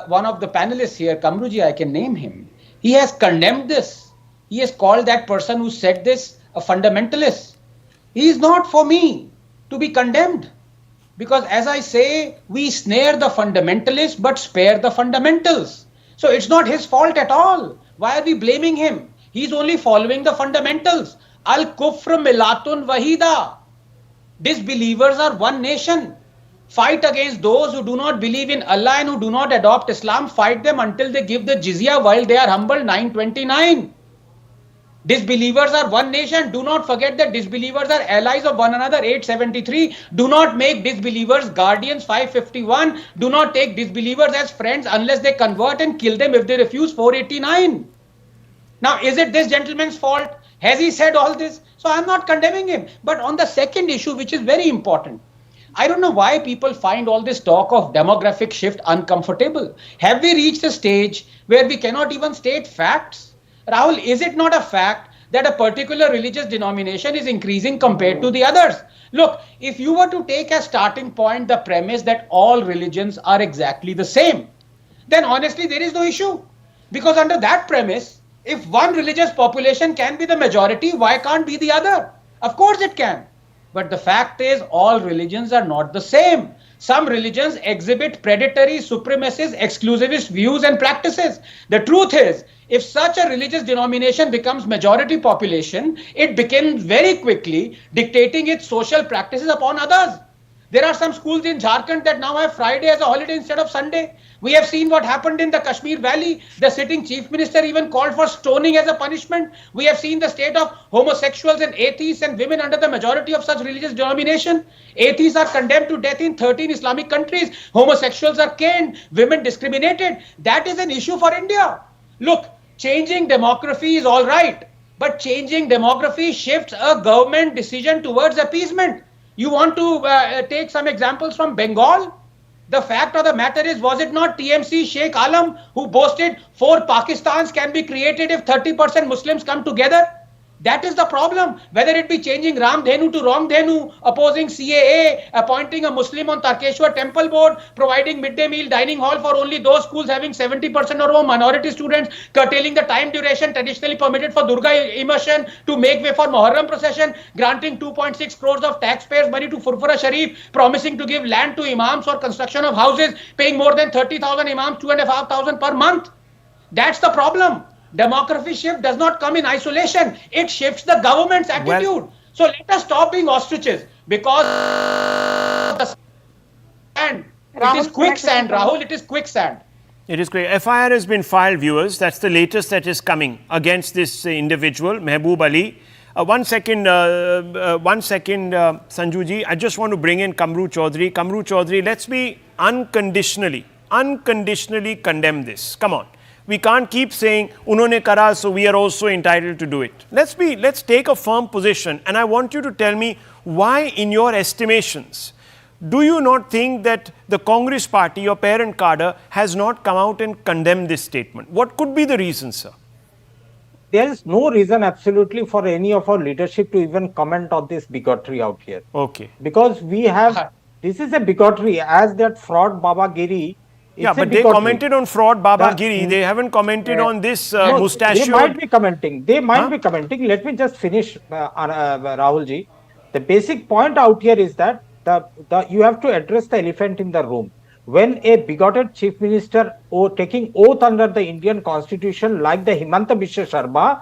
C: one of the panelists here, Kamruji, I can name him. He has condemned this. He has called that person who said this a fundamentalist. He is not for me to be condemned. Because as I say, we snare the fundamentalists but spare the fundamentals. So it's not his fault at all. Why are we blaming him? He's only following the fundamentals. Al-Kufr Milatun Wahida. Disbelievers are one nation. Fight against those who do not believe in Allah and who do not adopt Islam. Fight them until they give the jizya while they are humble. 929. Disbelievers are one nation. Do not forget that disbelievers are allies of one another. 873. Do not make disbelievers guardians. 551. Do not take disbelievers as friends unless they convert and kill them if they refuse. 489. Now, is it this gentleman's fault? Has he said all this? So I'm not condemning him. But on the second issue, which is very important, I don't know why people find all this talk of demographic shift uncomfortable. Have we reached a stage where we cannot even state facts? Rahul, is it not a fact that a particular religious denomination is increasing compared to the others? Look, if you were to take as starting point the premise that all religions are exactly the same, then honestly there is no issue. Because under that premise, if one religious population can be the majority, why can't be the other? Of course it can. But the fact is all religions are not the same. some religions exhibit predatory, supremacist, exclusivist views and practices. The truth is, if such a religious denomination becomes majority population, it begins very quickly dictating its social practices upon others. There are some schools in Jharkhand that now have Friday as a holiday instead of Sunday. We have seen what happened in the Kashmir Valley. The sitting chief minister even called for stoning as a punishment. We have seen the state of homosexuals and atheists and women under the majority of such religious denomination. Atheists are condemned to death in 13 Islamic countries. Homosexuals are caned, women discriminated. That is an issue for India. Look, changing demography is all right, but changing demography shifts a government decision towards appeasement. You want to take some examples from Bengal? The fact of the matter is, was it not TMC Sheikh Alam who boasted 4 Pakistans can be created if 30% Muslims come together? That is the problem. Whether it be changing Ram Dhenu to Ram Dhenu, opposing CAA, appointing a Muslim on Tarkeshwar Temple Board, providing midday meal dining hall for only those schools having 70% or more minority students, curtailing the time duration traditionally permitted for Durga immersion to make way for Muharram procession, granting 2.6 crores of taxpayers' money to Furfura Sharif, promising to give land to imams for construction of houses, paying more than 30,000 imams, 2,500 per month. That's the problem. Demography shift does not come in isolation. It shifts the government's attitude. So let us stop being ostriches because the sand. It is quicksand, Rahul. It is quicksand.
A: It is quick. FIR has been filed, viewers. That's the latest that is coming against this individual, Mehboob Ali. One second, Sanjuji. I just want to bring in Kamru Chaudhary. Kamru Chaudhary, let's be unconditionally condemn this. Come on. We can't keep saying, unhone kara, so we are also entitled to do it. Let's take a firm position. And I want you to tell me why, in your estimations, do you not think that the Congress party, your parent cadre, has not come out and condemned this statement? What could be the reason, sir?
B: There is no reason absolutely for any of our leadership to even comment on this bigotry out here.
A: Okay.
B: Because we have, this is a bigotry as that fraud Babagiri.
A: Yeah, but they commented on fraud Babagiri. They haven't commented on this mustachioed.
B: They might be commenting. Let me just finish, Rahulji. The basic point out here is that you have to address the elephant in the room. When a bigoted chief minister taking oath under the Indian constitution like the Himanta Biswa Sharma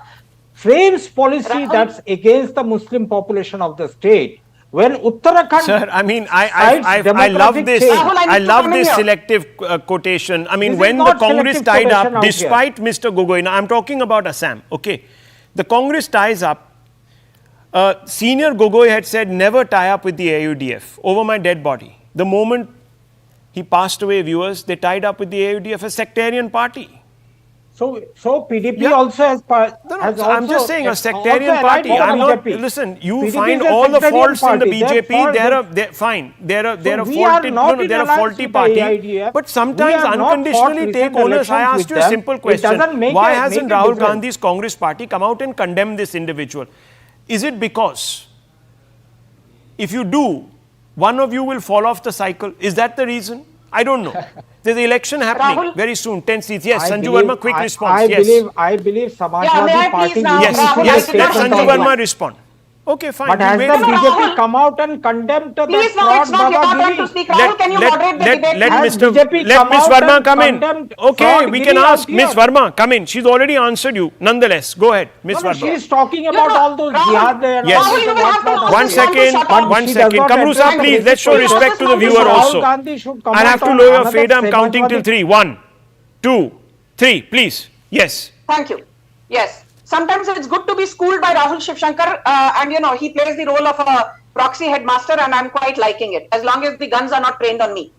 B: frames policy that's against the Muslim population of the state, when Uttarakhand...
A: Sir, I mean, I love this. I love this selective quotation. I mean, when the Congress tied up, despite Mr. Gogoi, now I'm talking about Assam, okay? The Congress ties up. Senior Gogoi had said, never tie up with the AUDF over my dead body. The moment he passed away, viewers, they tied up with the AUDF, a sectarian party.
B: So PDP also has...
A: I'm just saying a sectarian party. I'm not... Listen, you PDP find all the faults in the BJP. They're a faulty party. But sometimes unconditionally take onus. I asked you a simple question. Why hasn't Rahul Gandhi's Congress party come out and condemn this individual? Is it because if you do, one of you will fall off the cycle? Is that the reason? I don't know. There's an election happening very soon, 10 seats. Yes, Sanju Verma, quick response.
B: I believe Samajwadi Party...
A: Yes, let Sanju Verma respond. Okay, fine.
B: But has the BJP come out and condemned the fraud Babagiri?
A: Let Ms. Verma come in. Okay, we can ask Ms. Verma, come in. She's already answered you. Nonetheless, go ahead, Ms. Verma.
B: She is talking about all those jihad and
A: yes. One second. Kamru sir, please, let's show respect to the viewer also. I'll have to lower your fader. I'm counting till 3. 1, 2, 3, please. Yes.
G: Thank you. Yes. Sometimes it's good to be schooled by Rahul Shivshankar and he plays the role of a proxy headmaster and I'm quite liking it as long as the guns are not trained on me.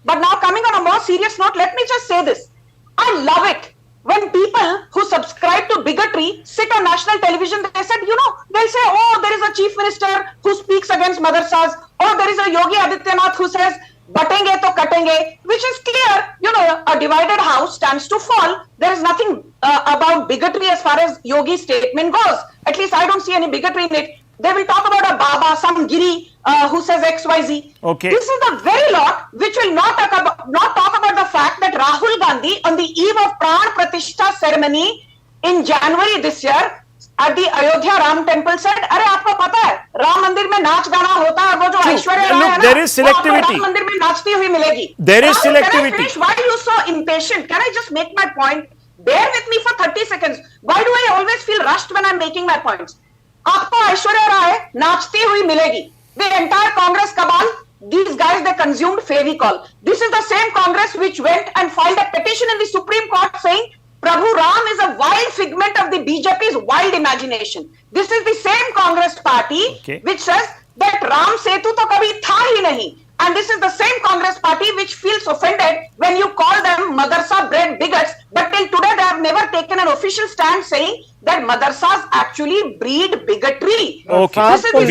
G: But now coming on a more serious note, let me just say this. I love it when people who subscribe to bigotry sit on national television. They said, they'll say, oh, there is a chief minister who speaks against madrasas, or there is a Yogi Adityanath who says, batenge to katenge, which is clear, a divided house stands to fall. There is nothing about bigotry as far as Yogi's statement goes. At least I don't see any bigotry in it. They will talk about a Baba, some Giri who says XYZ.
A: Okay.
G: This is the very lot which will not talk about the fact that Rahul Gandhi on the eve of Pran Pratishtha ceremony in January this year at the Ayodhya Ram temple said, "अरे आपको पता है राम मंदिर में नाच गाना होता है, वो जो ऐश्वर्या राय है ना,
A: there is selectivity.
G: राम मंदिर में नाचती हुई मिलेगी."
A: There is
G: Rahul,
A: selectivity.
G: Can I finish? Why are you so impatient? Can I just make my point? Bear with me for 30 seconds. Why do I always feel rushed when I'm making my points? आपको ऐश्वर्या राय नाचती हुई मिलेगी. The entire Congress cabal, these guys, they consumed Fevicol. This is the same Congress which went and filed a petition in the Supreme Court saying Prabhu Ram is a wild figment of the BJP's wild imagination. This is the same Congress party which says that Ram Setu to kabhi tha hi nahi. And this is the same Congress party which feels offended when you call them madarsa bred bigots. But till today they have never taken an official stand saying that madrasas actually breed bigotry.
A: Okay.
G: This is the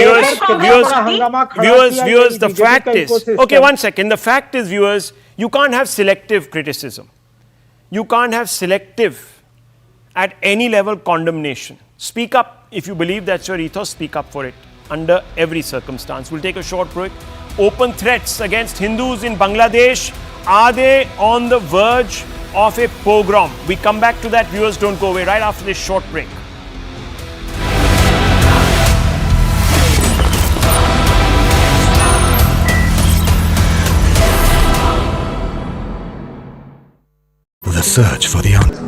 A: Viewers, the fact is, okay, one second. The fact is, viewers, you can't have selective criticism. You can't have selective, at any level, condemnation. Speak up. If you believe that's your ethos, speak up for it under every circumstance. We'll take a short break. Open threats against Hindus in Bangladesh. Are they on the verge of a pogrom? We come back to that. Viewers, don't go away right after this short break.
H: The search for the answer.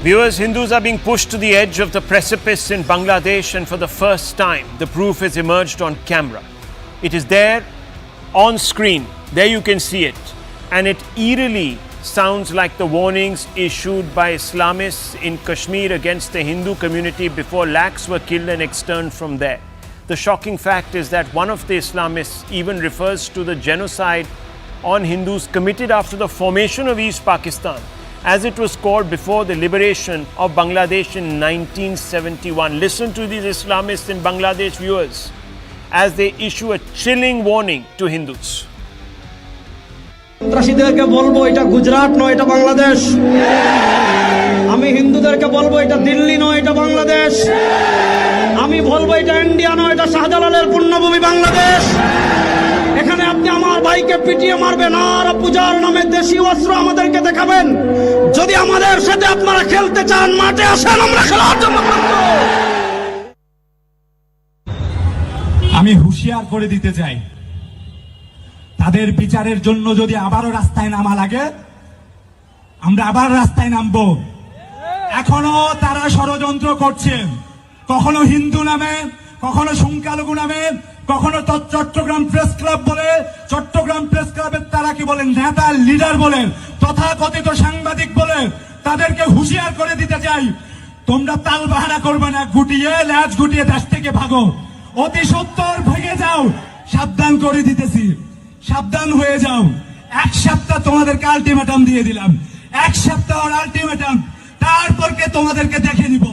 A: Viewers, Hindus are being pushed to the edge of the precipice in Bangladesh, and for the first time, the proof has emerged on camera. It is there on screen. There you can see it. And it eerily sounds like the warnings issued by Islamists in Kashmir against the Hindu community before lakhs were killed and externed from there. The shocking fact is that one of the Islamists even refers to the genocide on Hindus committed after the formation of East Pakistan, as it was called before the liberation of Bangladesh in 1971. Listen to these Islamists in Bangladesh, viewers, as they issue a chilling warning to Hindus.
I: সন্ত্রাসীদেরকে বলবো এটা গুজরাট নয়, এটা বাংলাদেশ। আমি হিন্দুদেরকে বলবো এটা দিল্লি নয়, এটা বাংলাদেশ। আমি বলবো এটা ইন্ডিয়া নয়, এটা শাহজালালের পুণ্যভূমি বাংলাদেশ। এখানে আপনি আমার ভাইকে পিটিয়ে মারবেন আর পূজার নামে দেশি অস্ত্র আমাদেরকে দেখাবেন। যদি আমাদের সাথে আপনারা খেলতে চান, মাঠে আসেন, আমরা খেলার জন্য প্রস্তুত।
J: আমি হুঁশিয়ার করে দিতে চাই, তাদের বিচারের জন্য যদি আবারও রাস্তায় নামা লাগে, আমরা আবার রাস্তায় নামবো। এখনো তারা ষড়যন্ত্র করছে, কখনো হিন্দু নামে, কখনো সংখ্যালঘু নামে, কখনো চট্টগ্রাম প্রেস ক্লাব বলে, চট্টগ্রাম প্রেস ক্লাবের তারা কি বলেন, নেতা লিডার বলেন, তথাকথিত সাংবাদিক বলে। তাদেরকে হুঁশিয়ার করে দিতে চাই, তোমরা তাল বাহানা করবে না, গুটিয়ে ল্যাজ গুটিয়ে দেশ থেকে ভাগো, অতি সত্বর ভেঙে যাও। সাবধান করে দিতেছি, সাবধান হয়ে যাও। এক সপ্তাহ তোমাদেরকে আলটিমেটাম দিয়ে দিলাম, এক সপ্তাহের আলটিমেটাম, তারপরকে তোমাদেরকে দেখে নিব।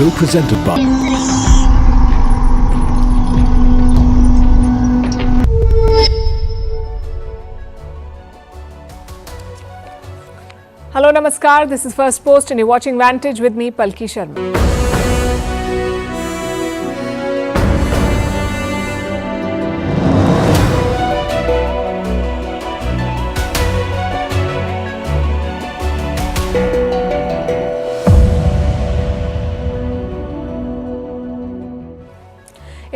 H: Co-presented by
K: Hello, Namaskar. This is First Post and you're watching Vantage with me, Palki Sharma.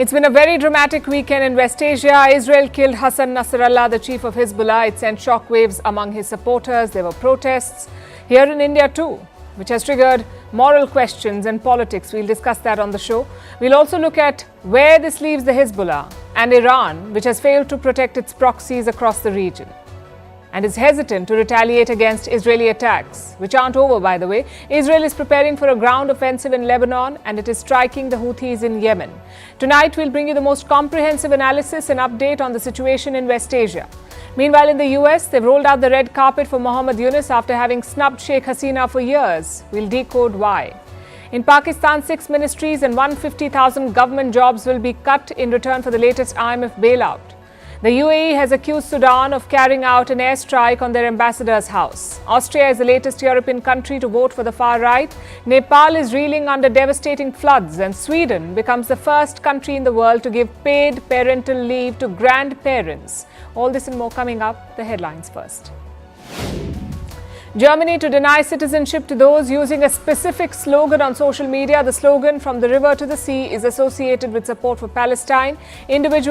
K: It's been a very dramatic weekend in West Asia. Israel killed Hassan Nasrallah, the chief of Hezbollah. It sent shockwaves among his supporters. There were protests here in India too, which has triggered moral questions and politics. We'll discuss that on the show. We'll also look at where this leaves the Hezbollah and Iran, which has failed to protect its proxies across the region and is hesitant to retaliate against Israeli attacks, which aren't over, by the way. Israel is preparing for a ground offensive in Lebanon, and it is striking the Houthis in Yemen. Tonight, we'll bring you the most comprehensive analysis and update on the situation in West Asia. Meanwhile, in the US, they've rolled out the red carpet for Mohammed Yunus after having snubbed Sheikh Hasina for years. We'll decode why. In Pakistan, 6 ministries and 150,000 government jobs will be cut in return for the latest IMF bailout. The UAE has accused Sudan of carrying out an airstrike on their ambassador's house. Austria is the latest European country to vote for the far right. Nepal is reeling under devastating floods, and Sweden becomes the first country in the world to give paid parental leave to grandparents. All this and more coming up. The headlines first. Germany to deny citizenship to those using a specific slogan on social media. The slogan "From the river to the sea" is associated with support for Palestine. Individuals